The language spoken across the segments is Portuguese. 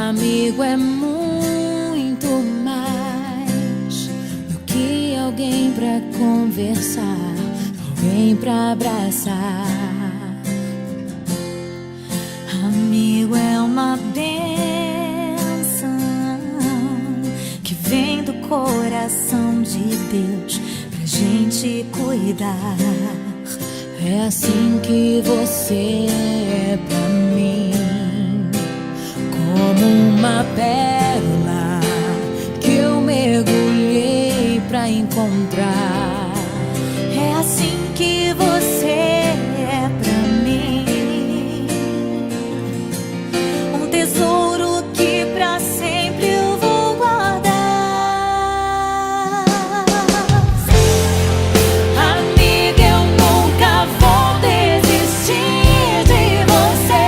Amigo é muito mais do que alguém pra conversar, alguém pra abraçar. Amigo é uma bênção que vem do coração de Deus pra gente cuidar. É assim que você é pra mim, como uma pérola que eu mergulhei pra encontrar. É assim que você é pra mim, um tesouro que pra sempre eu vou guardar. Amiga, eu nunca vou desistir de você,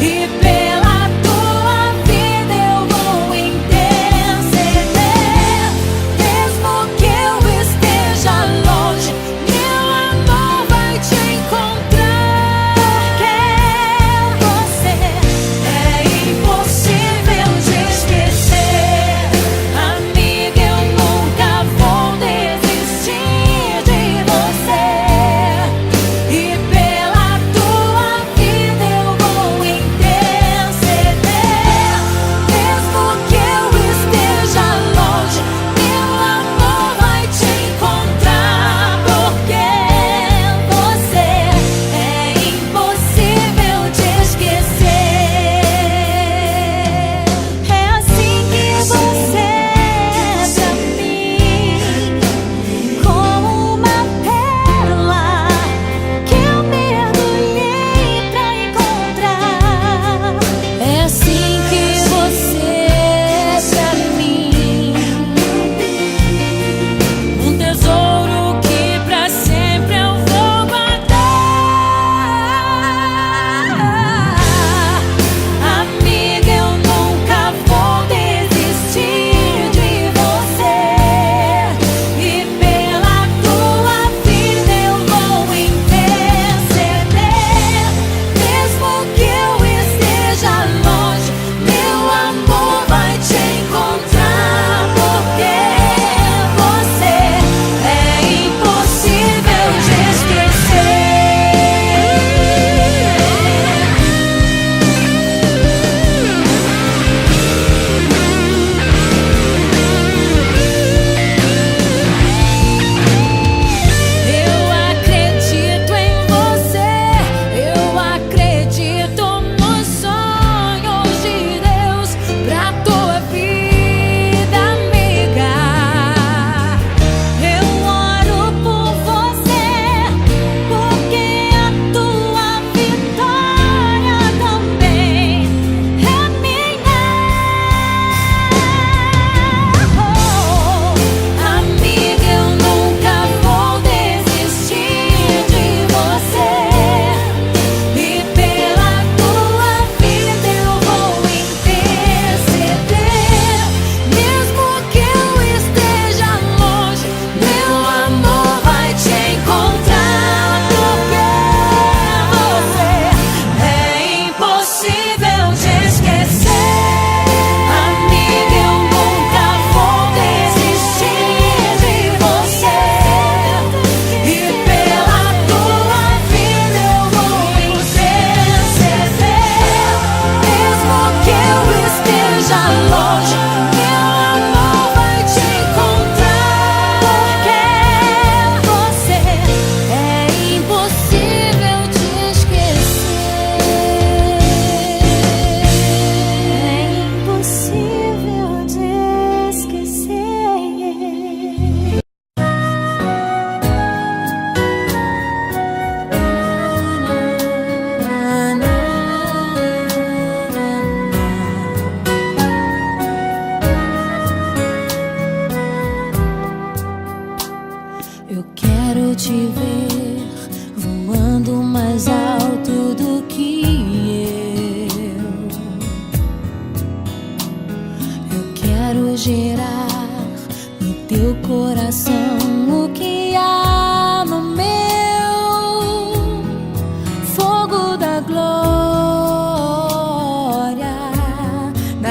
e pela tua vida eu vou interceder. Mesmo que eu esteja longe, meu amor vai te encontrar. Quer você, é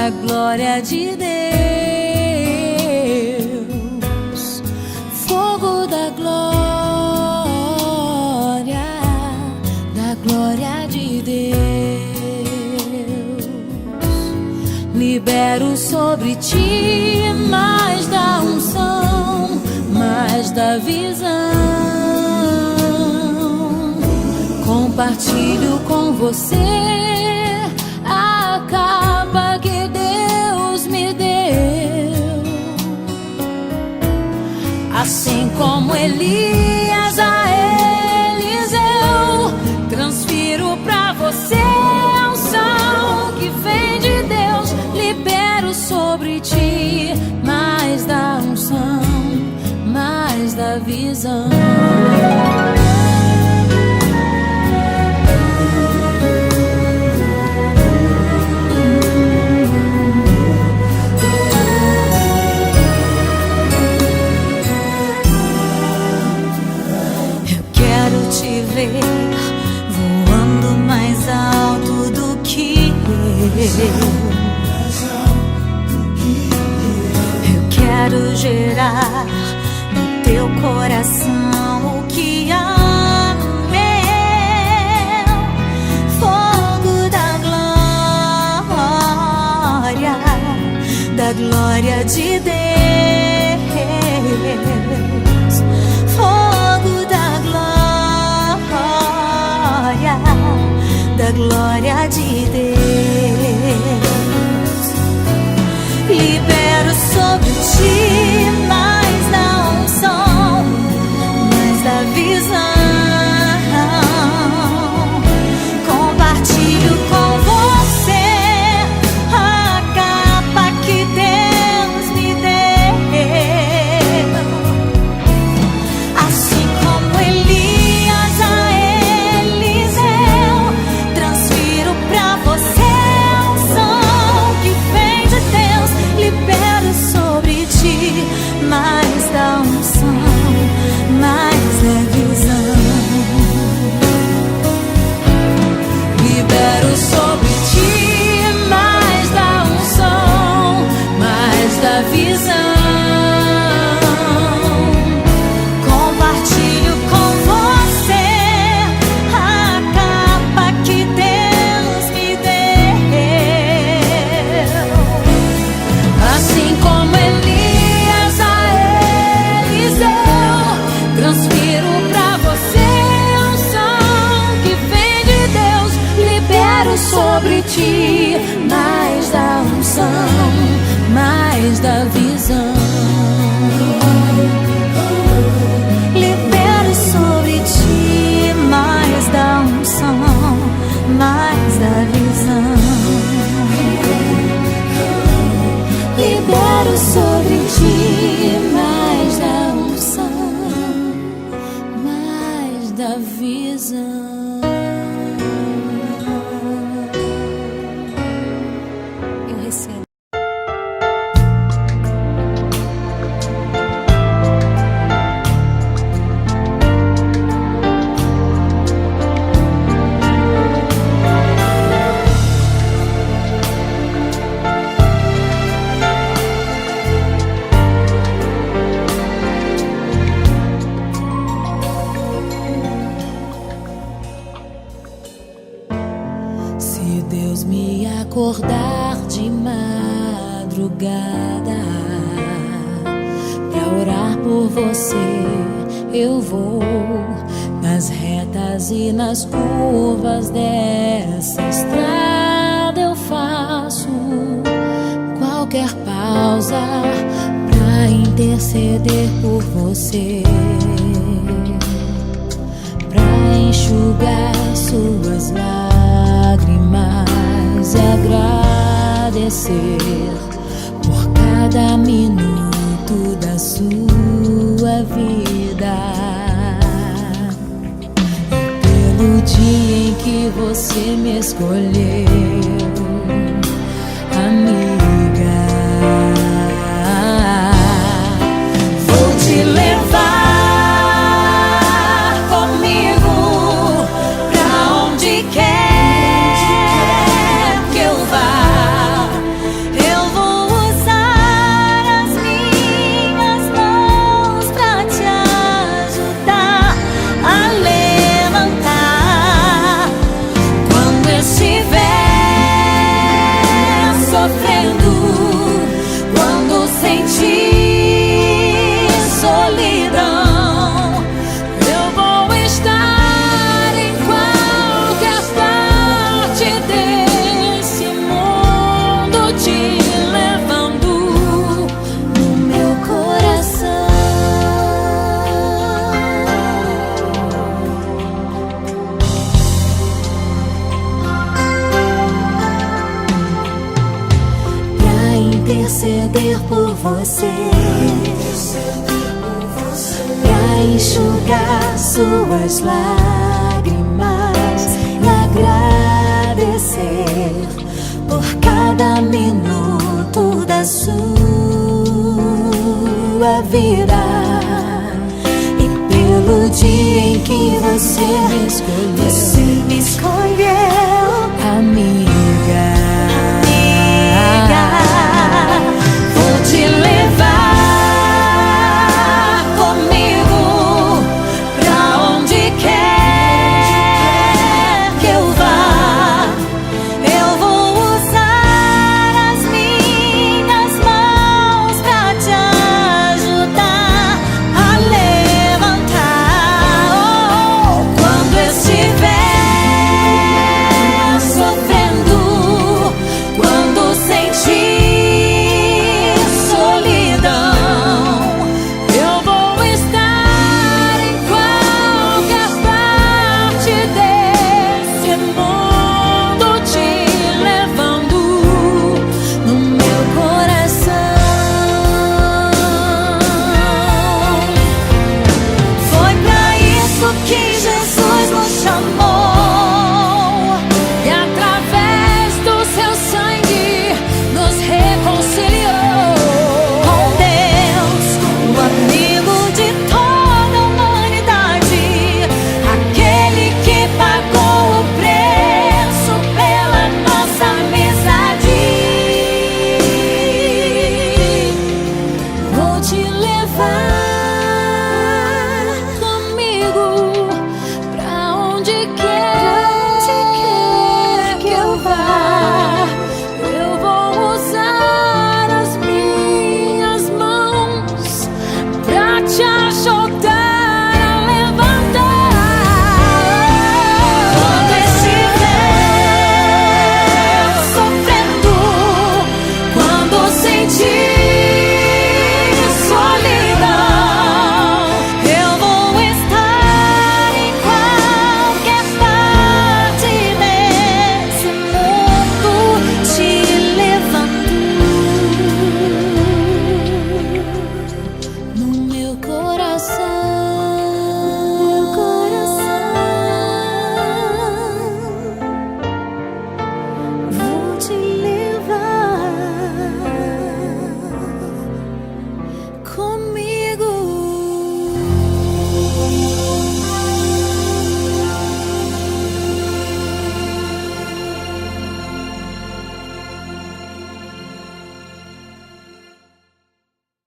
da glória de Deus, fogo da glória de Deus. Libero sobre ti mais da unção, mais da visão. Compartilho com você a capa que Deus me deu. Assim como Elias a Eliseu, transfiro pra você a unção que vem de Deus. Libero sobre ti mais da unção, mais da visão. Voando mais alto do que eu quero gerar no teu coração o que há no meu. Fogo da glória de Deus. Fogo da glória de Deus. Libero sobre ti mais da unção, mais da visão. Compartilho com você a capa que Deus me deu. Assim como Elias a Eliseu, transfiro pra você a unção que vem de Deus. Libero sobre ti mais da unção, mais da visão. Libero sobre ti mais da unção, mais da visão. Compartilho com você a capa que Deus me deu. Assim como Elias a Eliseu, transfiro pra você a unção que vem de Deus. Libero sobre ti mais da unção, mais da visão. Libero sobre ti mais da unção, mais da visão. Libero sobre ti mais da unção, mais da visão. Eu recebo. Se Deus me acordar de madrugada pra orar por você, eu vou nas retas e nas curvas dessa estrada. Eu faço qualquer pausa pra interceder por você, pra enxugar suas lágrimas e agradecer por cada minuto da sua vida e pelo dia em que você me escolheu, amiga. Vou te levar comigo pra onde quer que eu vá. interceder por você, pra enxugar suas lágrimas e agradecer por cada minuto da sua vida e pelo dia em que você me escolheu.